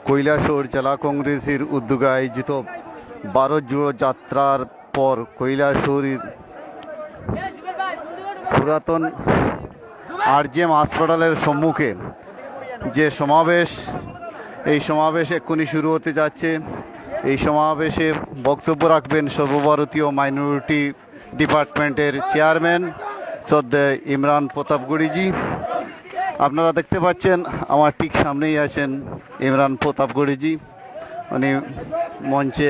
কৈলাসহর জেলা কংগ্রেসের উদ্যোগে আয়োজিত ভারত জোড়ো যাত্রার পর কৈলাসহরের পুরাতন আরজিএম হাসপাতালের সম্মুখে যে সমাবেশ, এই সমাবেশ এক্ষুনি শুরু হতে যাচ্ছে। এই সমাবেশে বক্তব্য রাখবেন সর্বভারতীয় মাইনরিটি ডিপার্টমেন্টের চেয়ারম্যান শ্রদ্ধেয় ইমরান প্রতাপগড়িজি। আপনারা দেখতে পাচ্ছেন আমার ঠিক সামনেই আছেন ইমরান প্রতাপগড়িজি। উনি মঞ্চে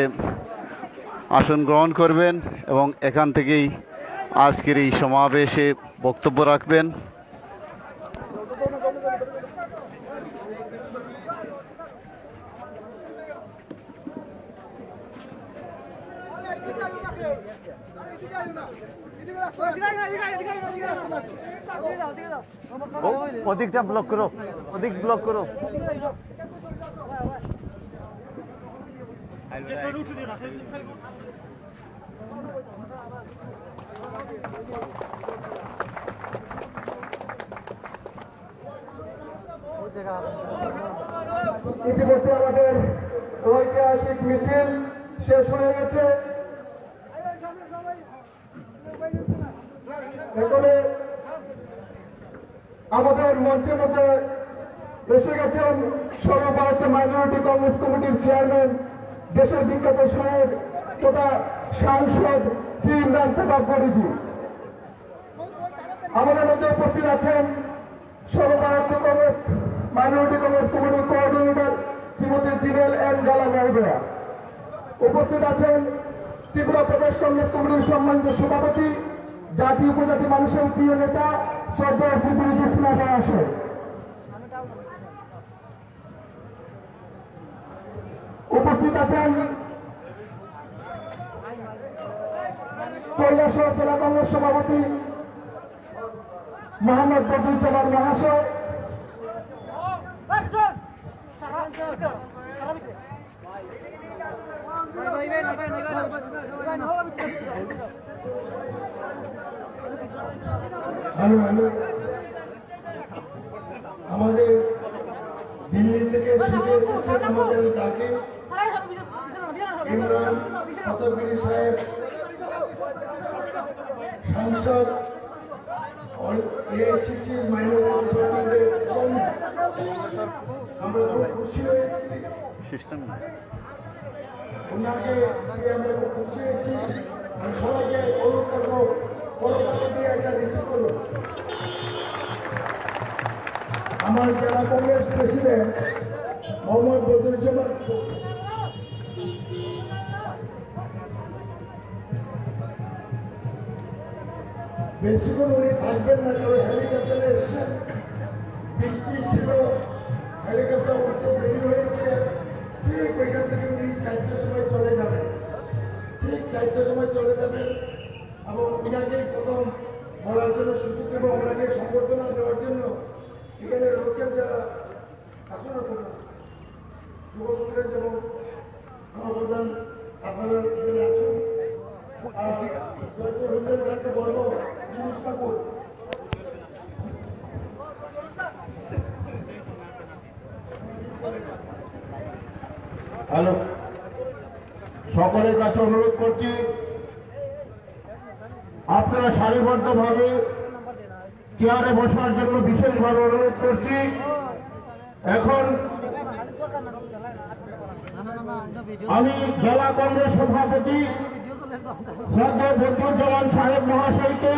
আসন গ্রহণ করবেন এবং এখান থেকেই আজকের এই সমাবেশে বক্তব্য রাখবেন। অধিকটা ব্লক করো, অধিক ব্লক করো। ইতিমধ্যে আমাদের ঐতিহাসিক মিছিল শেষ হয়ে গেছে। এখানে আমাদের মঞ্চের মধ্যে এসে গেছেন সর্বভারতীয় মাইনরিটি কংগ্রেস কমিটির চেয়ারম্যান, দেশের বিখ্যাত শায়ের তথা সাংসদ শ্রী ইমরান প্রতাপগড়িজি। আমাদের মধ্যে উপস্থিত আছেন সর্বভারতীয় কংগ্রেস মাইনরিটি কংগ্রেস কমিটির কোঅর্ডিনেটর শ্রীমতী জিনেল এন গালা মহোদয়া। উপস্থিত আছেন ত্রিপুরা প্রদেশ কংগ্রেস কমিটির সম্মানিত সভাপতি, জাতি উপজাতি মানুষের প্রিয় নেতা শ্রদ্ধেয় শ্রী কৃষ্ণা মহাশয়। উপস্থিত আছেন কৈলাসহর জেলা কংগ্রেস সভাপতি মোহাম্মদ বদরুজ্জামান মহাশয়। আমাদের দিল্লি থেকে ছুটে এসেছেন আমাদের ডাকে ইমরান প্রতাপগড়ি সাহেব, সাংসদ, এআইসিসি মাইনরিটি আমরা খুব খুশি হয়েছি। ওনাকে আমরা খুব খুশি হয়েছি। আমি সবাইকে অনুরোধ করবো কলকাতা দিয়ে একটা রিসিভ করুন। আমার জেলা কংগ্রেস প্রেসিডেন্ট মোহাম্মদ বদরুজ্জামান বেশিক্ষণ উনি থাকবেন না, কারণ হেলিকপ্টারে এসছেন, বৃষ্টি ছিল, হেলিকপ্টার উঠতে দেরি হয়েছে। ঠিক ওইখান থেকে উনি 4টার সময় চলে যাবেন, ঠিক 4টার সময় চলে যাবেন এবং ওনাকে প্রথম বলার জন্য সুযোগ দেবো, ওনাকে সম্বর্ধনা দেওয়ার জন্য এখানে লোকের যারা আসলে যুব কংগ্রেস এবং মহাপ্রধান আপনারা এখানে আছেন। একটা বলব জিনিস ঠাকুর হ্যালো, সকলের কাছে অনুরোধ করছি আপনারা সারিবদ্ধভাবে চেয়ারে বসার জন্য বিশেষভাবে অনুরোধ করছি। এখন আমি জেলা কংগ্রেস সভাপতি শ্রদ্ধেয় বদরুজ্জামান সাহেব মহাশয়কে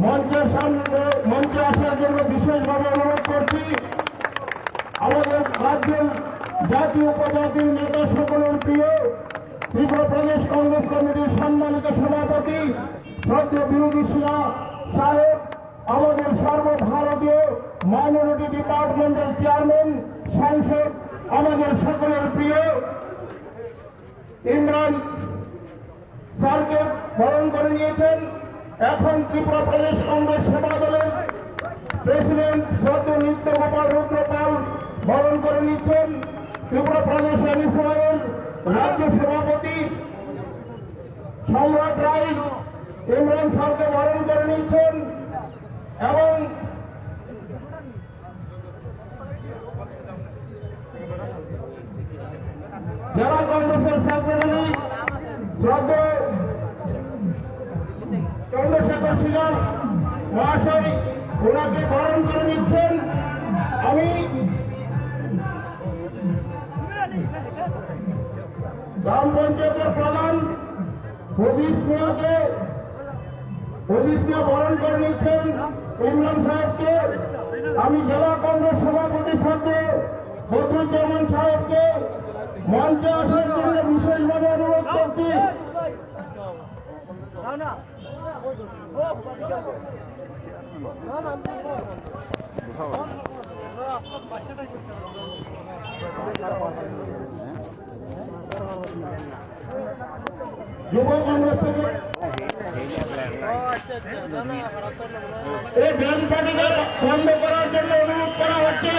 মঞ্চের সামনে মঞ্চে আসার জন্য বিশেষভাবে অনুরোধ করছি। আমাদের রাজ্যের জাতীয় উপজাতির নেতা সকলের প্রিয় ত্রিপুরা প্রদেশ কংগ্রেস কমিটির সম্মানিত সভাপতি শ্রদ্ধেয় বিরোধী সাহেব, আমাদের সর্বভারতীয় মাইনরিটি ডিপার্টমেন্টের চেয়ারম্যান, সাংসদ, আমাদের সকলের প্রিয় ইমরান স্যারকে বরণ করে নিয়েছেন। এখন ত্রিপুরা প্রদেশ কংগ্রেস সেবা দলের প্রেসিডেন্ট শ্রদ্ধেয় নিত্য গোপাল রুদ্রপাল বরণ করে নিচ্ছেন। ত্রিপুরা প্রদেশ এনএসওয়াইয়ের রাজ্য সভাপতি সম্রাট রায় ইমরান স্যারকে বরণ করে নিচ্ছেন এবং জেলা কংগ্রেসের সেক্রেটারি শ্রদ্ধেয় চন্দ্রশেখর সিনহা মহাশয় ওনাকে বরণ করে নিচ্ছেন। আমি গ্রাম পঞ্চায়েতের প্রধান হদিস মিয়াকে বরণ করে নিচ্ছেন ইমরান সাহেবকে। আমি জেলা কংগ্রেস সভাপতি শ্রদ্ধেয় বদরুজ্জামান সাহেবকে মঞ্চে আসার জন্য বিশেষভাবে অনুরোধ করছি। যুব কংগ্রেস থেকে এই ব্যান্ড পার্টিকে বন্ধ করার জন্য অনুরোধ করা হচ্ছে।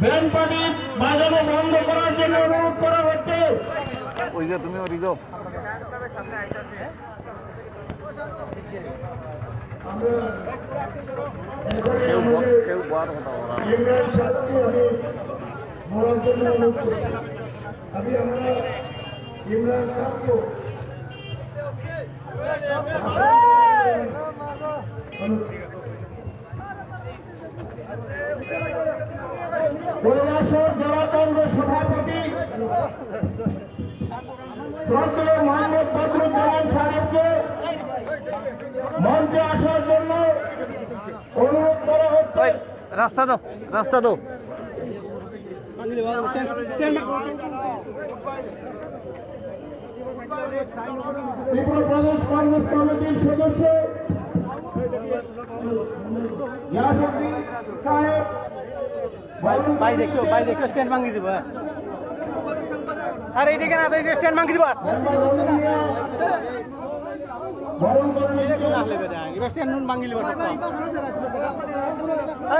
ব্যান্ড পার্টি বাজানো বন্ধ করার জন্য অনুরোধ করা হচ্ছে। ওই যে তুমি ওই যাও কেউ বার হতো ওরা ইমরান সাহেবকে আমি বলার জন্য অনুরোধ করছি। আমি আমরা ইমরান সাহেবকে কৈলাসহর জেলা কংগ্রেস সভাপতি শ্রদ্ধেয় মোহাম্মদ বদরুজ্জামান সাহেবকে মঞ্চে আসার জন্য অনুরোধ করা হচ্ছে। রাস্তা দাও রাস্তা দাও ত্রিপুরা প্রদেশ কংগ্রেস কমিটির সদস্য ইয়াসুদ্দিন সাহেব ভাই দেখো স্ট্যান্ড ভাঙি দিব। আর এইদিকে না স্ট্যান্ড ভাঙি দিব। বরণ করে নিচ্ছেন স্ট্যান্ড ভাঙি দিব।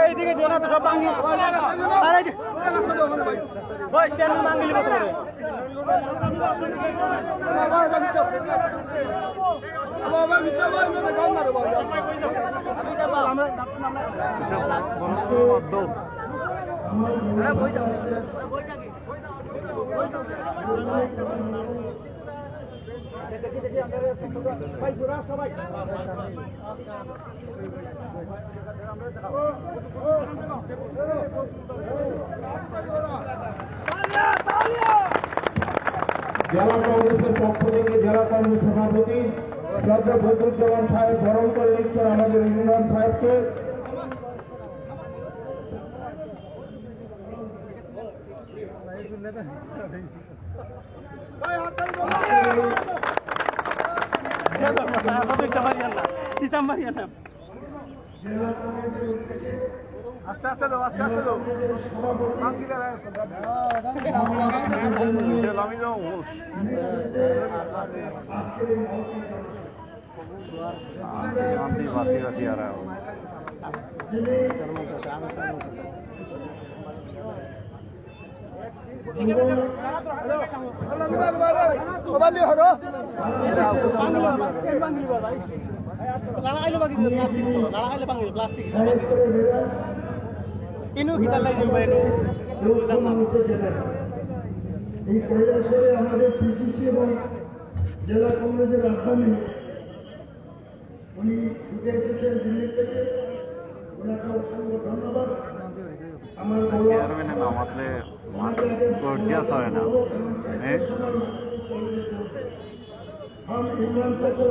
এইদিকে জোনা তো সব ভাঙি। আর ওই স্ট্যান্ড ভাঙি দিব তোরে। জেলা কংগ্রেসের পক্ষ থেকে জেলা কংগ্রেস সভাপতি শ্রদ্ধেয় বদরুজ্জামান সাহেব বরণ করে নিচ্ছেন আমাদের ইমরান সাহেবকে। বাসি বাসি আর এই কৈলাসহরে আমাদের পিসিসি এবং জেলা কংগ্রেসের রাজধানী উনি ছুটে এসেছেন দিল্লি থেকে। ওনাকে অসংখ্য ধন্যবাদ। আমার চেয়ারম্যানে নামাতলে গর্জিয়াস হয় না हम इमरान को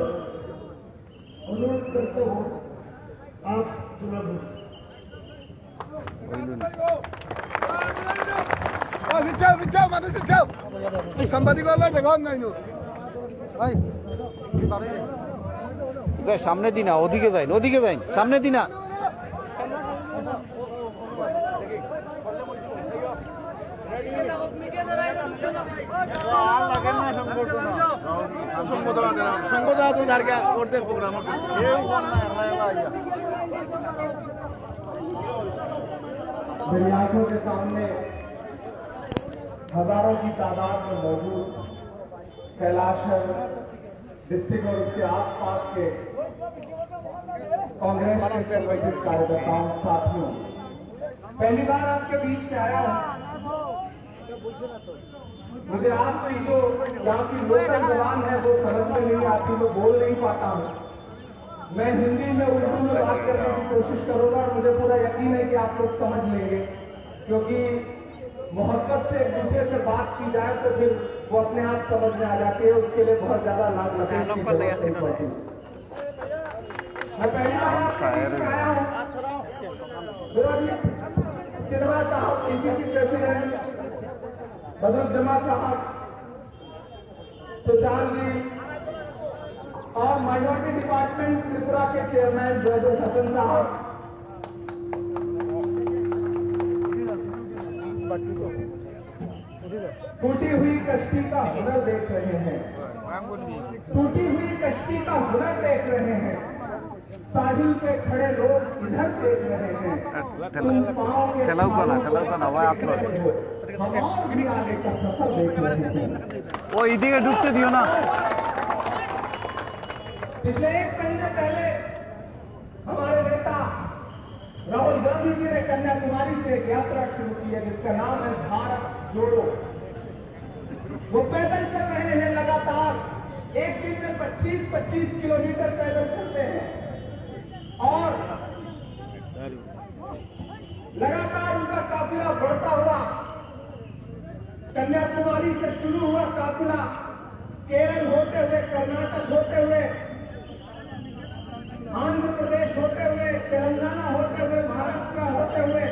अनुरोध करते हो आप चुनाव সামনে দিনা ওদিকে যাই ওদিকে যাই সামনে দিনা मेरी आंखों के सामने हजारों की तादाद में मौजूद कैलाशहर डिस्ट्रिक्ट और उसके आसपास के कांग्रेस के संगठित कार्यकर्ताओं साथियों, पहली बार आपके बीच में आया हूं। मुझे आज तो ये जो यहाँ की लोकल जबान है वो समझ में नहीं आती, मैं बोल नहीं पाता हूँ। मैं हिंदी में उर्दू में बात करने की कोशिश करूंगा और मुझे पूरा यकीन है कि आप लोग समझ लेंगे, क्योंकि मोहब्बत से एक दूसरे से बात की जाए तो फिर वो अपने आप समझ में आ जाती है। उसके लिए बहुत ज्यादा लाभ लपेट की जरूरत नहीं पड़ती। मैं पहली बार आपके बीच में आया हूँ। सिनेमा साहब, पीसीसी प्रेसिडेंट बदरुद्दोजा साहब, सुशांत जी और माइनॉरिटी डिपार्टमेंट त्रिपुरा के चेयरमैन जयदेव हसन साहब, टूटी हुई कश्ती का हुनर देख रहे हैं, टूटी हुई कश्ती का हुनर देख रहे हैं, साहिल पे खड़े लोग इधर देख रहे हैं, तुम पाँव के चलाओ का ना वहाँ आप हम और भी आगे का सफर देख रहे हैं। वो इधी के डूबते दियो ना। पिछले एक महीने पहले हमारे नेता राहुल गांधी जी ने कन्याकुमारी से एक यात्रा शुरू की है जिसका नाम है भारत जोड़ो। वो पैदल चल रहे हैं, लगातार एक दिन में 25-25 किलोमीटर पैदल चलते हैं और लगातार उनका काफिला बढ़ता हुआ कन्याकुमारी से शुरू हुआ काफिला केरल होते हुए, कर्नाटक होते हुए, आंध्र प्रदेश होते हुए, तेलंगाना होते हुए, महाराष्ट्र होते हुए,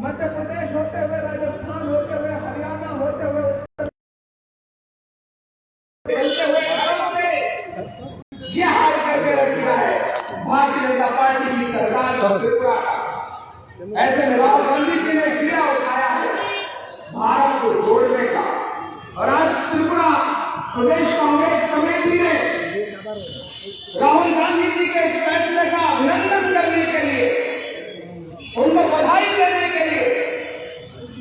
मध्य प्रदेश होते हुए, राजस्थान होते हुए, हरियाणा होते हुए, ये हाल करके रखा है भारतीय जनता पार्टी की सरकार त्रिपुरा का। ऐसे में राहुल गांधी जी ने क्रिया उठाया है भारत को जोड़ने का, और आज त्रिपुरा प्रदेश कांग्रेस कमेटी ने राहुल गांधी जी के इस फैसले का अभिनंदन करने के लिए, उनको बधाई देने के लिए,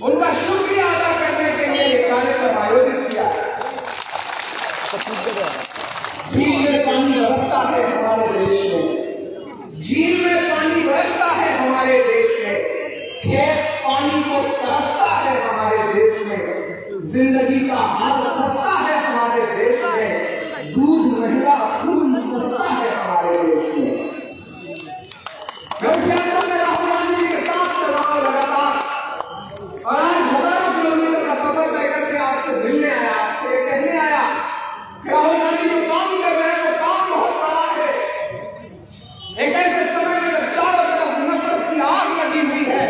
उनका शुक्रिया अदा करने के लिए ये कार्यक्रम आयोजित किया है। झील में पानी बरसता है हमारे देश में, झील में पानी बरसता है हमारे देश में, खेत पानी को तरसता है हमारे देश में, जिंदगी का हाल खस्ता है हमारे देश में, दूध महंगा खून सस्ता है हमारे देश में। में राहुल गांधी जी के साथ चल रहा हूं लगातार, और आज हजारों किलोमीटर का सफर तय करके आपसे मिलने आया, आपसे कहने आया कि राहुल गांधी जो काम कर रहे हैं वो काम बहुत बड़ा है। एक ऐसे समय में जब चारों तरफ नफरत की आग लगी हुई है,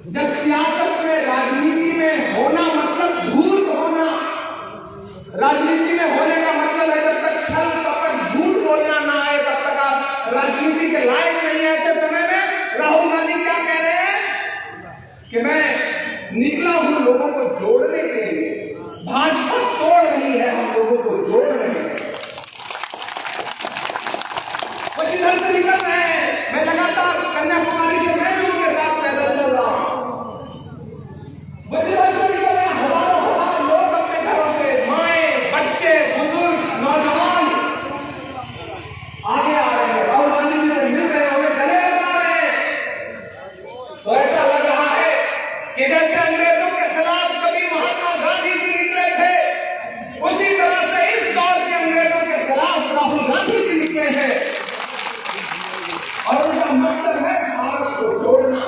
जब सियासत में, राजनीति में होना मतलब धूर्त होना, राजनीति में होने का मतलब है जब तक छल कपट झूठ बोलना ना आए तब तक आप राजनीति के लायक नहीं है। ऐसे समय में राहुल गांधी क्या कह रहे हैं कि मैं निकला हूं लोगों को जोड़ने के लिए, भाजपा तोड़ रही है, हम लोगों को जोड़ रहे हैं। वो जिधर से निकल रहे हैं, मैं लगातार कन्याकुमारी से मैं भी उनके साथ पैदल चल रहा हूं। वो जिधर से निकल रहे हैं, हजारों हजार लोग अपने घरों से, माएं, बच्चे, बुजुर्ग, नौजवान आगे आ रहे हैं, राहुल गांधी जी से मिल रहे हैं, उन्हें गले लगा रहे हैं। तो ऐसा लग रहा है कि जैसे अंग्रेजों के खिलाफ कभी महात्मा गांधी जी निकले थे, उसी तरह से इस दौर के अंग्रेजों के खिलाफ राहुल गांधी जी निकले हैं, और उनका मकसद है भारत को जोड़ना।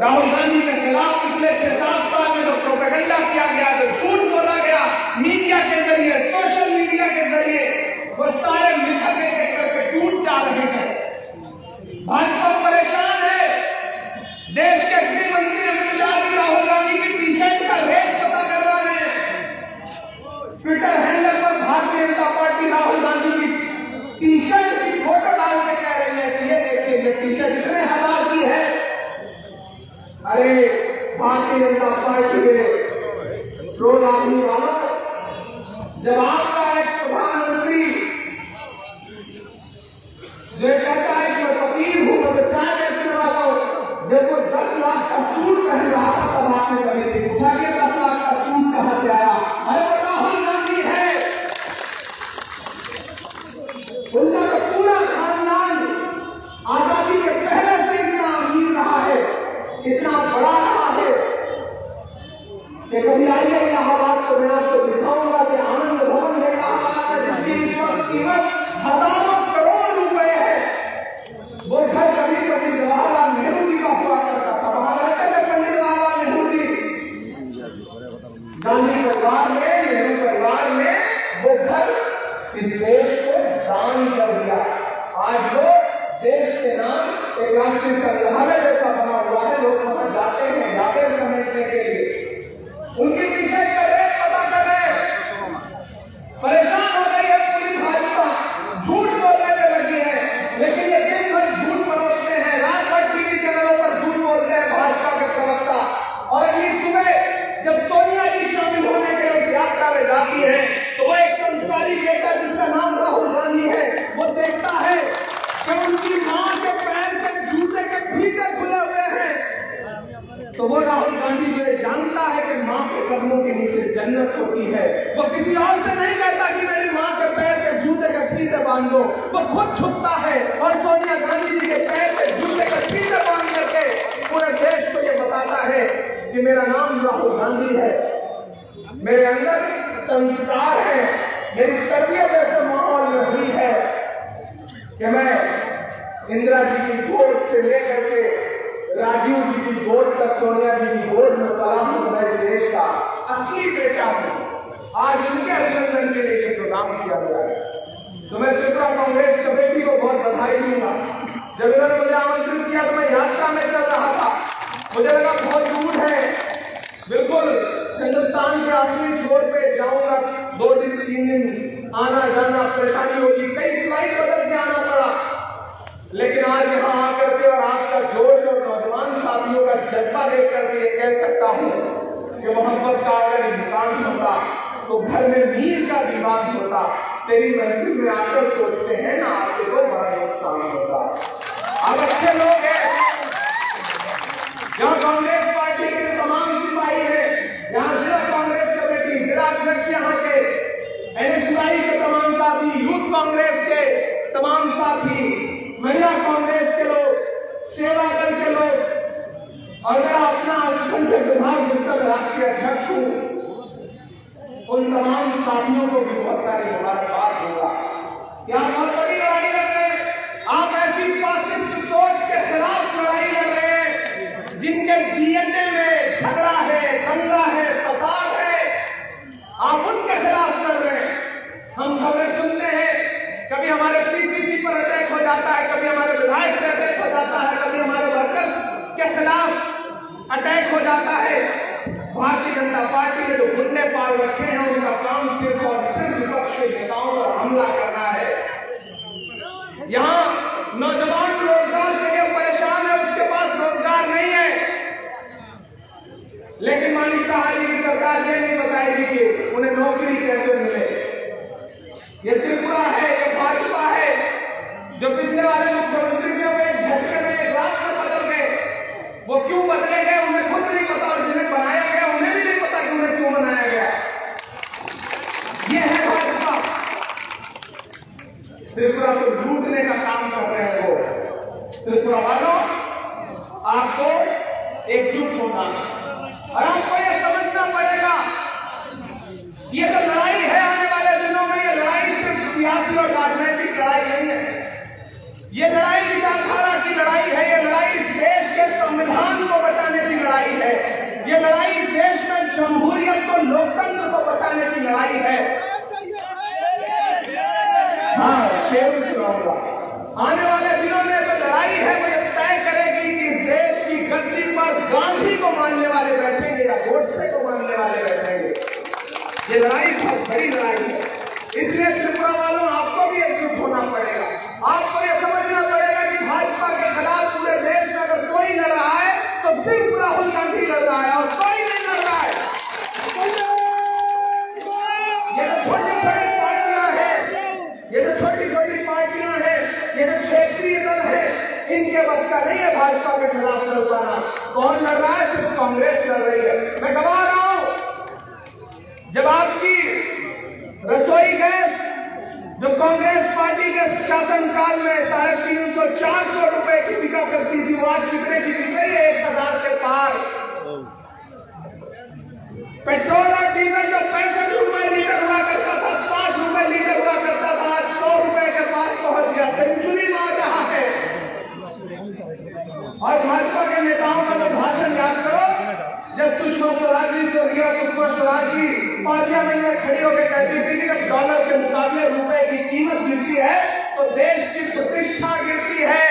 राहुल गांधी के खिलाफ पिछले 6-7 साल में जो प्रोपेगेंडा किया गया, जो झूठ बोला गया मीडिया के जरिए, सोशल मीडिया के जरिए, वो सारे मिथक एक करके टूट जा रहे हैं। भाजपा परेशान है। देश के गृह मंत्री अमित शाह जी राहुल गांधी की टी शर्ट का रेट पता कर रहे हैं। ट्विटर हैंडल पर भारतीय जनता पार्टी राहुल गांधी की टी शर्ट की फोटो डाल के कह रही है कि ये देखिए ये टी शर्ट इतने हजार की है। अरे भारतीय जनता पार्टी के ट्रोल आदमी वालों, जब आपका एक प्रधानमंत्री जो कहता है कि मैं फकीर हूं, मैं चाय बेचने वाला हूं, जब वो 10 लाख का सूट पहन रहा था तब आपने कभी नहीं पूछा कि 10 लाख का सूट कहां से आया। अरे वो राहुल गांधी है, उनका तो पूरा खानदान आजादी के पहले से इतना अमीर रहा है एक राष्ट्रीय संग्रहालय जैसा बना हुआ है, लोग वहां जाते हैं यादें समेटने के लिए। उनकी पीछे का रेट पता करें। परेशान हो गई है पूरी भाजपा, झूठ बोलने में लगी है, लेकिन ये दिन भर झूठ परोसते हैं, रात भर टीवी चैनलों पर झूठ बोलते हैं भाजपा के प्रवक्ता। और अगली सुबह जब सोनिया जी शामिल होने के लिए यात्रा में जाती है तो वो एक संस्कारी बेटा जिसका नाम राहुल गांधी है, वो देखता है कि उनकी मां के पैर से जूते के फीते खुले हुए हैं। तो वो राहुल गांधी जो जानता है कि मां के कदमों के नीचे जन्नत होती है, वो किसी और से नहीं कहता कि मेरी मां के पैर के जूते के फीते बांध दो, वो खुद छुपता है और सोनिया गांधी जी के पैर के जूते के फीते बांध करके पूरे देश को ये बताता है कि मेरा नाम राहुल गांधी है, मेरे अंदर संस्कार है, मेरी तरबियत ऐसे माहौल में हुई है कि मैं इंदिरा जी की गोद से लेकर के राजीव जी की गोद तक, सोनिया जी की गोद में पला हूं, मैं इस देश का असली बेटा हूं। आज उनके अभिनंदन के लिए प्रोग्राम किया गया है, तो मैं त्रिपुरा कांग्रेस कमेटी को बहुत बधाई दूंगा। जब इन्होंने मुझे आमंत्रित किया तो मैं यात्रा में चल रहा था, मुझे लगा बहुत दूर है, बिल्कुल हिंदुस्तान के आखिरी छोर पे जाऊंगा, 2 दिन 3 दिन आना जाना परेशानी होगी, कई फ्लाइट बदल के आना पड़ा। लेकिन आज यहाँ आकर के और आपका जोश और नौजवान साथियों का जज्बा देख करके ये कह सकता हूँ कि मोहब्बत का अगर दुकान होता तो घर में मीर का दीवार होता। तेरी महफिल में आकर सोचते हैं ना आपको तो बड़ा नुकसान होता। आप अच्छे लोग हैं, यहाँ कांग्रेस पार्टी के तमाम सिपाही हैं, यहाँ जिला कांग्रेस कमेटी, जिला अध्यक्ष यहाँ के, एनएसयूआई के तमाम साथी, यूथ कांग्रेस के तमाम साथी, महिला कांग्रेस के लोग, सेवा दल के लोग, और मेरा अपना अल्पसंख्यक विभाग जिसका राष्ट्रीय अध्यक्ष हूँ, उन तमाम साथियों को भी बहुत सारी मुबारकबाद दूंगा। क्या बहुत बड़ी लड़ाई लड़ रहे हैं आप, ऐसी फासिस्ट सोच के खिलाफ लड़ाई लड़ रहे हैं जिनके डीएनए में झगड़ा है, दंगा है, फसाद है, आप उनके खिलाफ लड़ रहे हैं। हम खबरें सुनते हैं, कभी हमारे पीसीसी पर अटैक हो जाता है, कभी हमारे विधायक से अटैक हो जाता है, कभी हमारे वर्कर्स के खिलाफ अटैक हो जाता है। भारतीय जनता पार्टी ने जो गुंडे पाल रखे हैं उनका काम सिर्फ और सिर्फ विपक्ष के नेताओं पर हमला करना है। यहाँ नौजवान रोजगार के लिए परेशान है, उसके पास रोजगार नहीं है, लेकिन मानिक साहब जी की सरकार ये नहीं बताएगी कि उन्हें नौकरी कैसे मिले। ये त्रिपुरा है, ये भाजपा है, जो पिछले वाले मुख्यमंत्री थे वो एक झटके में एक रात में बदल गए। वो क्यों बदले गए उन्हें खुद नहीं पता, और जिन्हें बनाया गया उन्हें भी नहीं पता कि उन्हें क्यों बनाया गया। ये है भाजपा, त्रिपुरा को लूटने का काम कर रहे हैं वो। त्रिपुरा वालों, आपको एकजुट होना और आपको ये समझना पड़ेगा ये जो लड़ाई है आने वाले दिनों में, ये लड़ाई सिर्फ सियासी और राजनीतिक लड़ाई नहीं है, ये लड़ाई विचारधारा की लड़ाई है, ये लड़ाई इस देश के संविधान को बचाने की लड़ाई है, ये लड़ाई इस देश में जमहूरियत को, लोकतंत्र को बचाने की लड़ाई है। हाँ, शेर सुनाऊंगा। आने वाले दिनों में जो लड़ाई है वो ये तय करेगी कि इस देश की गद्दी पर गांधी को मानने वाले बैठेंगे या गोडसे को मानने वाले बैठेंगे। ये लड़ाई बहुत बड़ी लड़ाई है, इसलिए त्रिपुरा वालों आपको भी एकजुट होना पड़ेगा। आपको ये समझना पड़ेगा कि भाजपा के खिलाफ पूरे देश में अगर कोई लड़ रहा है तो सिर्फ राहुल गांधी लड़ रहा है और कोई नहीं लड़ रहा है। ये जो छोटी छोटी पार्टियां हैं, ये जो छोटी छोटी पार्टियां हैं, ये जो क्षेत्रीय दल है, इनके बस का नहीं है भाजपा के खिलाफ लड़ पाना। कौन लड़ रहा है? सिर्फ कांग्रेस लड़ रही है। मैं गवा रहा हूं, जब आपकी रसोई गैस जो कांग्रेस पार्टी के शासनकाल में 350-400 रुपए की बिका करती थी, वो आज कितने की बिक रही है? 1000 के पार। पेट्रोल और डीजल जो 65 रुपए लीटर हुआ करता था, 60 रुपए लीटर हुआ करता था, आज 100 रुपए के पास पहुंच गया, सेंचुरी मार रहा है। और भाजपा के नेताओं का जो भाषण याद करो, जब सुषमा स्वराज जी, सुषमा स्वराज जी पार्लियामेंट में खड़ी होकर कहती थी कि जब डॉलर के मुकाबले रुपए की कीमत गिरती है तो देश की प्रतिष्ठा गिरती है।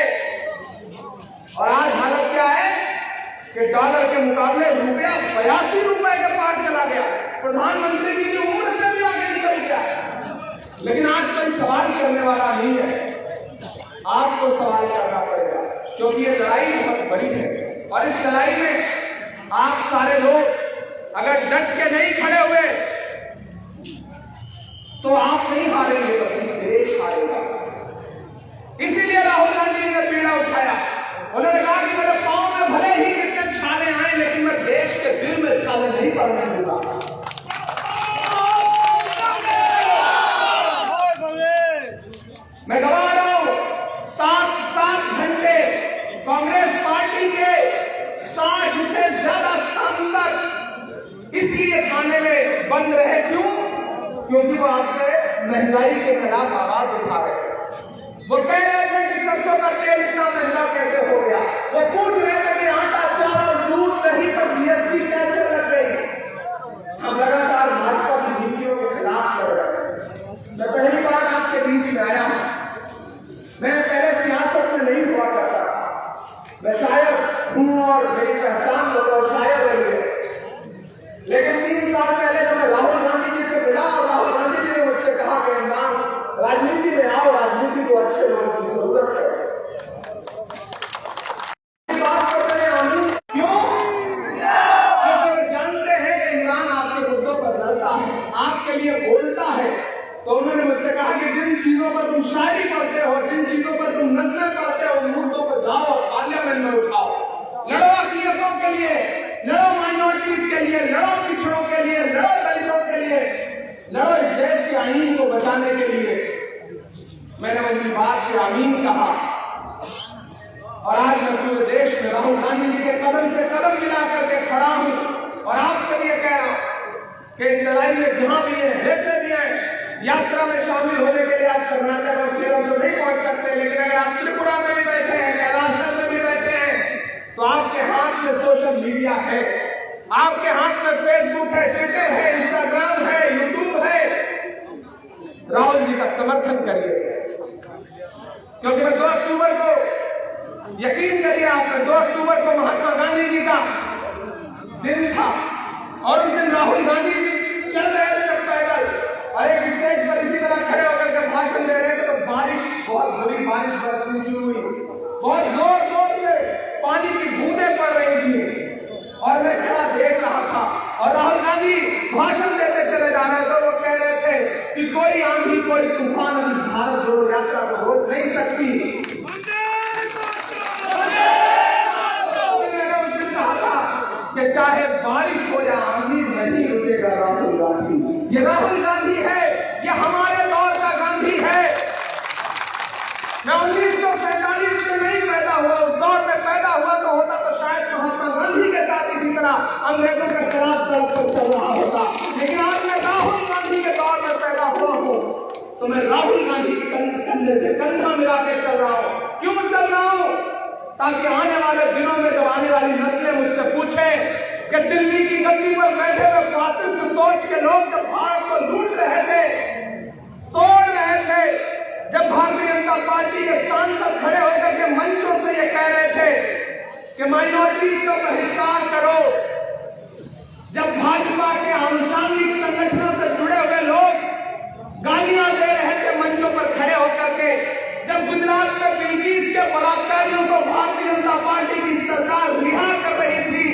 कि डॉलर के मुकाबले रुपया 82 रुपए के पार चला गया। प्रधानमंत्री जी की उम्र से भी आगे निकल गया। लेकिन आज कोई सवाल करने वाला नहीं है। आपको सवाल करना पड़ेगा, क्योंकि ये लड़ाई बहुत बड़ी है। और इस लड़ाई में आप सारे लोग अगर डट के नहीं खड़े हुए तो आप नहीं हारेंगे, बल्कि देश हारेगा। इसीलिए राहुल गांधी ने पीड़ा उठाया। उन्होंने कहा कि मेरे पांव में भले ही कितने छाले आए, लेकिन मैं देश के दिल में छाले नहीं पड़ने दूंगा। मैं गवा रहा हूं 7 घंटे कांग्रेस पार्टी के 60 से ज्यादा सांसद इसलिए खाने में बंद रहे। क्यों? क्योंकि वो आपके महंगाई के खिलाफ आवाज उठा रहे थे। वो कह रहे थे कि सरसों का तेल इतना महंगा कैसे हो गया। वो पूछ रहे थे कि आटा, चावल, दूध, दही पर जीएसटी कैसे लग गई। हम लगातार भाजपा की नीतियों के खिलाफ लड़ रहे हैं। मैं पहली बार आपके बीच में आया हूं। मैं पहले सियासत में नहीं हुआ करता था। मैं शायद हूं और मेरी पहचान तो शायद रही है। लेकिन 3 साल पहले जब मैं राहुल गांधी जी से मिला और राहुल गांधी जी ने मुझसे कहा कि इमरान, राजनीति में आओ, राजनीति को अच्छे लोगों की जरूरत है। बात करते हैं आमीन। क्यों? क्योंकि वो जानते हैं कि इमरान आपके मुद्दों पर लड़ता है, आपके लिए बोलता है। तो उन्होंने मुझसे कहा कि जिन चीजों पर तुम शायरी पढ़ते हो, जिन चीजों पर तुम नज़में पढ़ते हो, उन मुद्दों को जाओ और पार्लियामेंट में उठाओ। लड़ो अक़लियतों के लिए, लड़ो माइनॉरिटीज के लिए, लड़ो पिछड़ों के लिए, लड़ो दलितों के लिए, लड़ो इस देश के आईन को बचाने के लिए। मैंने उनकी बात से आमीन कहा और आज मैं पूरे देश में राहुल गांधी जी के कदम से कदम मिला करके खड़ा हूं और आपसे भी कह रहा हूं कि इस लड़ाई में जहां भी है, जैसे भी है, यात्रा में शामिल होने के लिए आप कर्नाटक और केरल तो नहीं पहुंच सकते, लेकिन अगर आप त्रिपुरा में भी बैठे हैं, कैलाश में भी बैठे हैं, तो आपके हाथ में सोशल मीडिया है, आपके हाथ में फेसबुक है, ट्विटर है, इंस्टाग्राम है, यूट्यूब है। राहुल जी का समर्थन करिए, क्योंकि मैं 2 अक्टूबर को, यकीन करिए आपने, 2 अक्टूबर को महात्मा गांधी जी का दिन था और उस दिन राहुल गांधी जी चल रहे थे पैदल और एक स्टेज पर इसी तरह खड़े होकर के भाषण दे रहे थे। तो बारिश, बहुत बुरी बारिश बरसनी शुरू हुई, बहुत जोर जोर से पानी की बूंदें पड़ रही थी और मैं खड़ा देख रहा था। और राहुल गांधी भाषण देते चले जा रहे थे। वो कह रहे थे कि कोई आंधी, कोई तूफान अभी भारत जोड़ो यात्रा को रोक नहीं सकती। कि चाहे बारिश हो या आंधी, नहीं रुकेगा राहुल गांधी। ये राहुल गांधी है, ये हमारे दौर का गांधी है। मैं 1947 में नहीं पैदा हुआ, उस दौर में पैदा हुआ तो होता तो शायद महात्मा गांधी के साथ इसी तरह अंग्रेजों के खिलाफ सड़क पर चल रहा होता। लेकिन आज मैं राहुल गांधी के दौर में पैदा हुआ हूं, तो मैं राहुल गांधी के कंधे से कंधा मिला के चल रहा हूं। क्यों चल रहा हूं? ताकि आने वाले दिनों में जब आने वाली नस्लें मुझसे पूछे कि दिल्ली की गद्दी पर बैठे हुए फासिस्ट सोच के लोग जब भारत को लूट रहे थे, तोड़ रहे थे, जब भारतीय जनता पार्टी के सांसद खड़े होकर के मंचों से ये कह रहे थे कि माइनॉरिटीज का बहिष्कार करो, जब भाजपा के आनुषंगिक संगठनों से जुड़े हुए लोग गालियां दे रहे थे मंचों पर खड़े होकर के, जब गुजरात में बिल्किस के बलात्कारियों को भारतीय जनता पार्टी की सरकार रिहा कर रही थी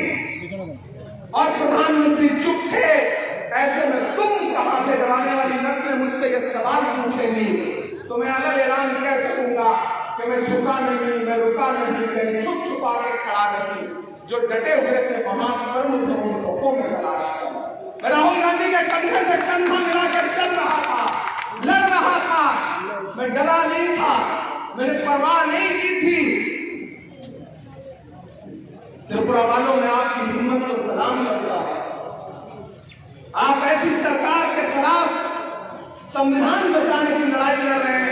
और प्रधानमंत्री चुप थे, ऐसे में तुम कहां थे? जब आने वाली नस्लें मुझसे ये सवाल पूछेंगी तो मैं अलग ऐलान कह सकूंगा कि मैं झुका नहीं, मैं रुका नहीं, मैं छुप छुपा के खड़ा नहीं। जो डटे हुए थे महाकर्म थे, उन सबको में खड़ा रहा। राहुल गांधी के कंधे से कंधा मिलाकर चल रहा था, लड़ रहा था। मैं डरा नहीं था, मैंने परवाह नहीं की थी। त्रिपुरा वालों में आपकी हिम्मत को सलाम करता है। आप ऐसी सरकार के खिलाफ संविधान बचाने की लड़ाई लड़ रहे हैं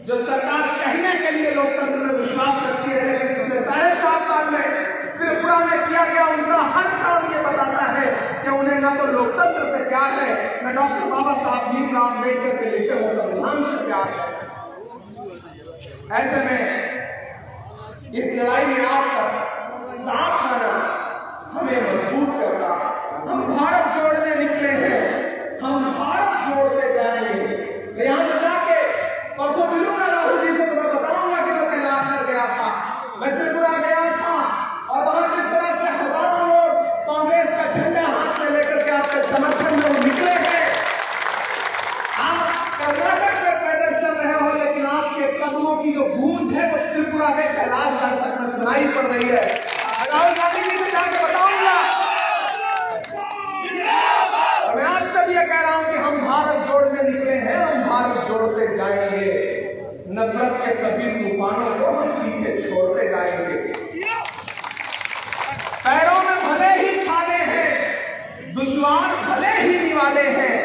जो सरकार कहने के लिए लोकतंत्र में विश्वास रखती है, लेकिन पिछले 4.5 साल में त्रिपुरा में किया गया उनका हर काम ये बताता है कि उन्हें न तो लोकतंत्र से प्यार है, न डॉक्टर बाबा साहब भीमराव अम्बेडकर के लिखे हुए संविधान से प्यार है। ऐसे में इस लड़ाई में आपका साथ मैं त्रिपुरा गया था और वहां जिस तरह से हजारों लोग कांग्रेस का झंडा हाथ में लेकर के आपके समर्थन में निकले हैं। आप कर्नाटक में पैदल चल रहे हो, लेकिन आपके कदमों की जो गूंज है वो त्रिपुरा के कैलाश तक में सुनाई पड़ रही है। राहुल गांधी जी से जाके बताऊंगा। मैं आपसे भी ये कह रहा हूं कि हम भारत जोड़ने निकले हैं, हम भारत जोड़ते जाएंगे। नफरत के सभी तूफानों को हम पीछे छोड़ते जाएंगे। पैरों में भले ही छाले हैं, दुश्वार भले ही निवाले हैं,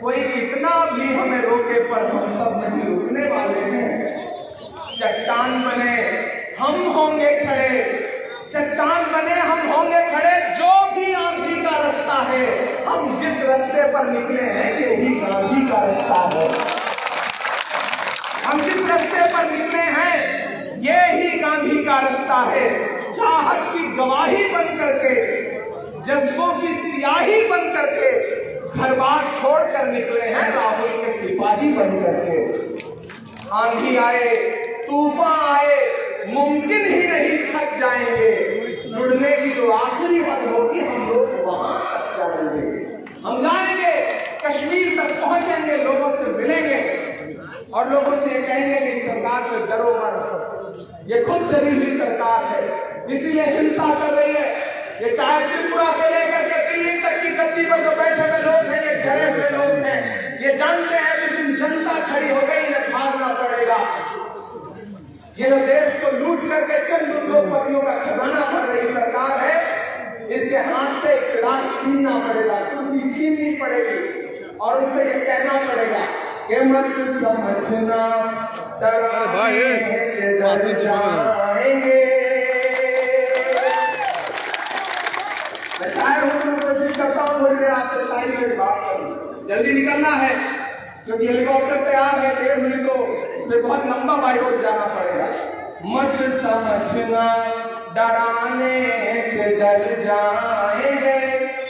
कोई कितना भी हमें रोके पर हम सब नहीं रुकने वाले हैं। चट्टान बने हम होंगे खड़े, चट्टान बने हम होंगे खड़े, जो भी आंधी का रास्ता है, हम जिस रास्ते पर निकले हैं यही गांधी का रास्ता है। हम जिस रास्ते पर निकले हैं ये ही गांधी का रास्ता है। चाहत की गवाही बन करके, जज्बों की सियाही बन करके, घर बार छोड़कर निकले हैं राहुल के सिपाही बन करके। आंधी आए, तूफान आए, मुमकिन ही नहीं थक जाएंगे। जुड़ने की जो आखिरी हद होगी हम लोग वहां तक जाएंगे। हम जाएंगे, कश्मीर तक पहुंचेंगे, लोगों से मिलेंगे और लोगों से ये कहेंगे कि सरकार से डरो मत, ये खुद डरी हुई सरकार है, इसीलिए हिंसा कर रही है। ये चाहे त्रिपुरा से लेकर के दिल्ली तक की गद्दी पर जो बैठे हुए लोग हैं, ये डरे हुए लोग हैं, ये जानते हैं कि जिन जनता खड़ी हो गई इन्हें भागना पड़ेगा। ये जो देश को लूट करके चंद उद्योगपतियों का खजाना भर रही सरकार है, इसके हाथ से इकरार छीनना पड़ेगा, कुर्सी छीननी पड़ेगी और उनसे ये कहना पड़ेगा कि मत समझना डराने से डर जाएंगे। मैं शायर हूं, कोशिश करता हूं बोलने आपसे शायरी में बात करूं। जल्दी निकलना है क्योंकि हेलीकॉप्टर तैयार है, 1.5 मिनट से बहुत लंबा बाई रोड जाना पड़ेगा। मत समझना डराने से डर जाएंगे।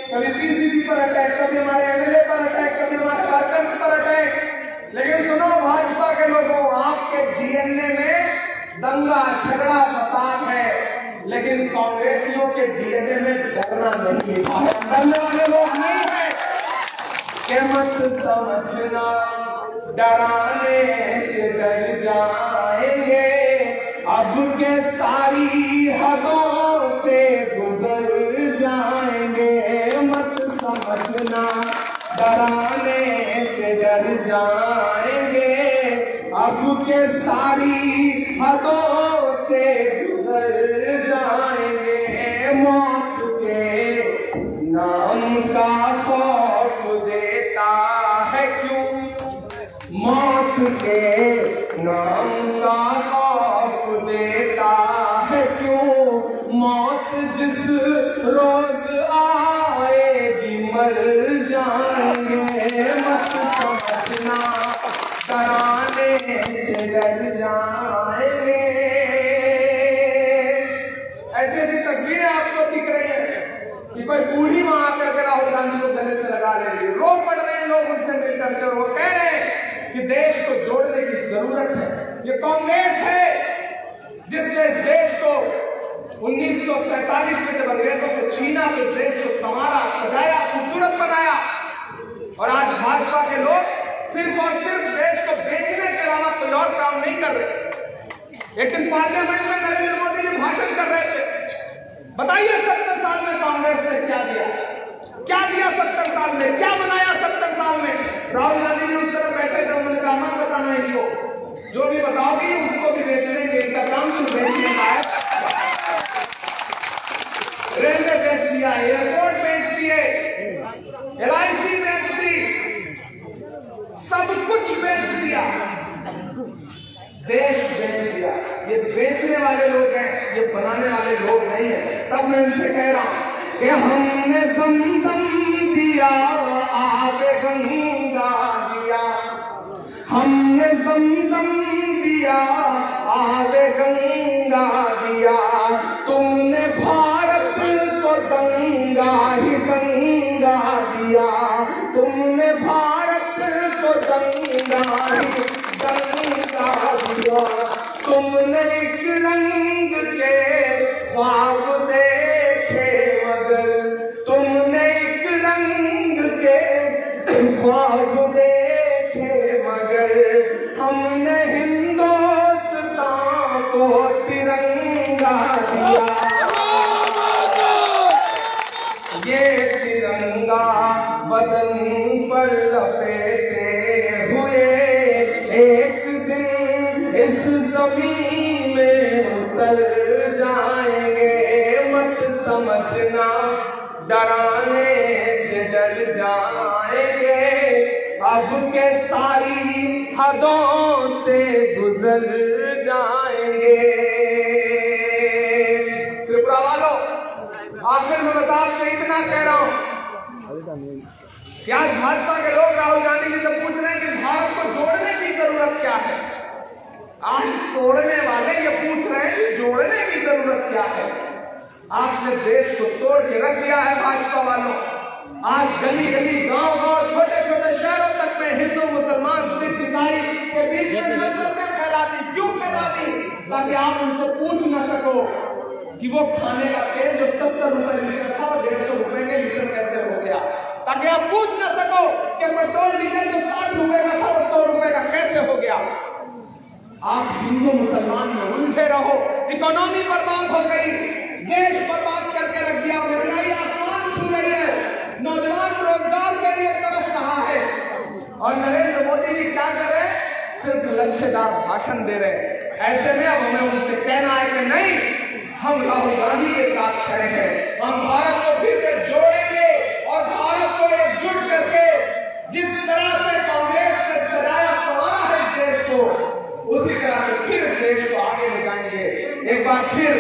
कभी पीसीसी पर अटैक, कभी हमारे एमएलए पर अटैक, कभी हमारे वर्कर्स पर अटैक। लेकिन सुनो भाजपा के लोगों, आपके डीएनए में दंगा झगड़ा फसाद है, लेकिन कांग्रेसियों के डीएनए में डरना नहीं है। डरने वाले लोग नहीं है। के मत समझना डराने से डर जाएंगे, अब के सारी हदों से गुजर जाएंगे। मत समझना डराने से डर जाएंगे, अब के सारी हदों से गुजर जाएंगे। मौत के नाम का खौफ देता है क्यों, मौत के नाम का खौफ देता है क्यों, मौत जिस रोज आएगी मर जाएंगे। मत समझना डराने से डर जाएंगे। ऐसी ऐसी तस्वीरें आपको दिख रही है कि कोई बूढ़ी मां आकर के राहुल गांधी को गले से लगा ले रही है, रो पड़ रहे हैं लोग उनसे मिलकर के, और वो कह रहे हैं कि देश को जोड़ने की जरूरत है। ये कांग्रेस है जिसने इस देश को 1947 में जब अंग्रेजों से छीना तो इस देश को संवारा, सजाया, खूबसूरत बनाया, और आज भाजपा के लोग सिर्फ और सिर्फ देश को बेचने के अलावा कोई और काम नहीं कर रहे। एक दिन पार्लियामेंट में नरेंद्र मोदी जी भाषण कर रहे थे, बताइए 70 साल में कांग्रेस ने क्या दिया, क्या दिया 70 साल में, क्या बनाया 70 साल में। राहुल गांधी जी उस तरह बैठे थे, उन्होंने कहा मत बताना इनको, जो भी बताओगी उसको भी बेच देंगे, इसका काम तो बेचने का है। रेलवे बेच दिया, एयरपोर्ट बेच दिए, LIC बेच दी, सब कुछ बेच दिया, देश बेच दिया। ये बेचने वाले लोग हैं, ये बनाने वाले लोग नहीं है। तब मैं इनसे कह रहा हूं कि हमने समझम दिया, आगे गंगा दिया, हमने समझम दिया, आगे गंगा दिया, तुमने भारत को दंगा ही दंगा दिया, तुमने भारत को दंगा ही दंगा दिया, तुमने एक रंग के लहरा दिया। ये तिरंगा बदन पर लपेटे हुए एक दिन इस जमीन में उतर जाएंगे। मत समझना डराने से डर जाएंगे, अब के सारी हदों से गुजर जाएंगे। त्रिपुरा वालों, आखिर में बस आपसे इतना कह रहा हूं कि आज भाजपा के लोग राहुल गांधी जी से पूछ रहे हैं कि भारत को जोड़ने की जरूरत क्या है। आज तोड़ने वाले ये पूछ रहे हैं कि जोड़ने की जरूरत क्या है। आपने देश को तोड़ के रख दिया है भाजपा वालों। आज गली गली, गांव गांव, छोटे छोटे शहरों तक में हिंदू, मुसलमान, सिख, ईसाई के बीच में नफरतें फैला दी। क्यों फैला दी? ताकि आप उनसे पूछ न सको कि वो खाने का तेल जो 70 रुपए लीटर था वो 150 रुपए के लीटर कैसे हो गया। ताकि आप पूछ न सको कि पेट्रोल डीजल जो 60 रुपए का था वो 100 रुपए का कैसे हो गया। आप हिंदू मुसलमान में उलझे रहो, इकोनॉमी बर्बाद हो गई, देश बर्बाद करके रख दिया, महंगाई आसमान छू रही है, नौजवान रोजगार के लिए तरस रहा है। और नरेंद्र मोदी जी क्या कर रहे हैं? सिर्फ लच्छेदार भाषण दे रहे हैं। ऐसे में अब हमें उनसे कहना है कि नहीं, हम राहुल गांधी के साथ खड़े हैं। हम भारत को फिर से जोड़ेंगे और भारत को एकजुट करके जिस तरह से कांग्रेस ने सजाया संवारा है इस देश को, उसी तरह से फिर इस देश को आगे ले जाएंगे। एक बार फिर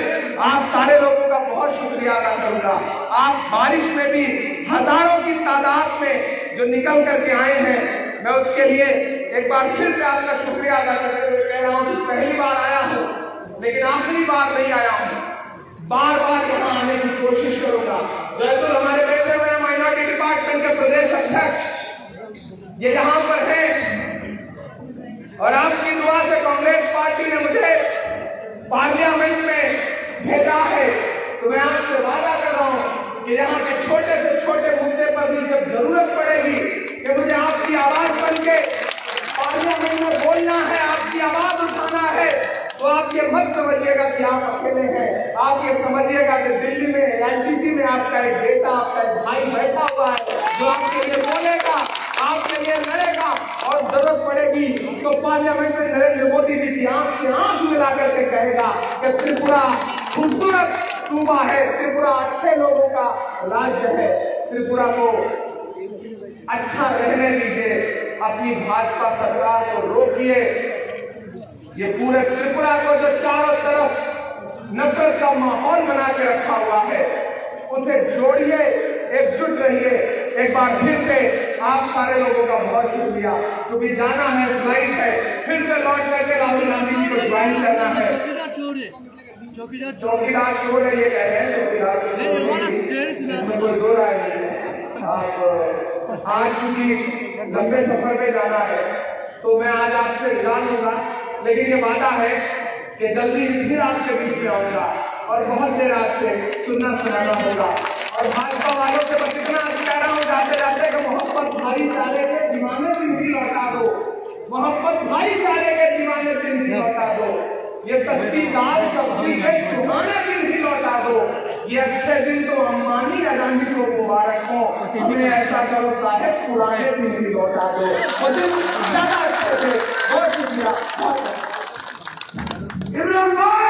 आप सारे लोगों का बहुत शुक्रिया अदा करूंगा। आप बारिश में भी हजारों की तादाद में जो निकल करके आए हैं, मैं उसके लिए एक बार फिर से आपका शुक्रिया अदा करते हुए कह रहा हूं कि पहली बार आया हूं लेकिन आखिरी बार नहीं आया हूं। बार बार यहाँ आने की कोशिश करूंगा। जैसे हमारे बैठे हुए माइनॉरिटी डिपार्टमेंट के प्रदेश अध्यक्ष ये यहाँ पर है और आपकी दुआ से कांग्रेस पार्टी ने मुझे पार्लियामेंट में भेजा है। तो मैं आपसे वादा कर रहा हूं कि यहाँ के छोटे से छोटे मुद्दे पर भी जब जरूरत पड़ेगी कि मुझे आपकी आवाज बन के पार्लियामेंट में बोलना है, आपकी आवाज उठाना है, तो आप ये मत समझिएगा कि आप अकेले हैं। आप ये समझिएगा कि दिल्ली में एनसीसी में आपका एक बेटा, आपका एक भाई बैठा हुआ है जो आपके लिए बोलेगा, आपके लिए लड़ेगा और जरूरत पड़ेगी तो पार्लियामेंट में नरेंद्र मोदी जी की आंख से आंख मिला करके कहेगा कि त्रिपुरा खूबसूरत सूबा है, त्रिपुरा अच्छे लोगों का राज्य है, त्रिपुरा को अच्छा रहने दीजिए, अपनी भाजपा सरकार को रोकिए। ये पूरे त्रिपुरा को जो चारों तरफ नफरत का माहौल बना के रखा हुआ है उसे जोड़िए, एकजुट रहिए। एक बार फिर से आप सारे लोगों का बहुत शुक्रिया, क्योंकि जाना है, फ्लाइट है, फिर से लौट करके राहुल गांधी जी को ज्वाइन करना है। चौकीदार चोर है ये कह रहे हैं, चौकीदार कोई दो राय नहीं है। आप आज चूंकि लंबे सफर पे जाना है तो मैं आज आपसे विदा लूंगा, लेकिन ये वादा है कि जल्दी फिर आपके बीच में आऊंगा और बहुत देर आपसे सुनना सुनाना होगा। और भाजपा वालों से बस इतना कह रहा हूँ जाते जाते कि मोहब्बत भाईचारे के दीवाने जिंदगी लौटा दो, मोहब्बत भाईचारे के दीवाने जिंदगी लौटा दो, ये सस्ती दाल सब्जी के सुहाना जिंदगी लौटा दो। ये अच्छे दिन तो अंबानी अडानी को मुबारक हो, उन्हें ऐसा करो साहेब पुराने जिंदगी लौटा दो। ज्यादा अच्छे थे, बहुत शुक्रिया। इमरान भाई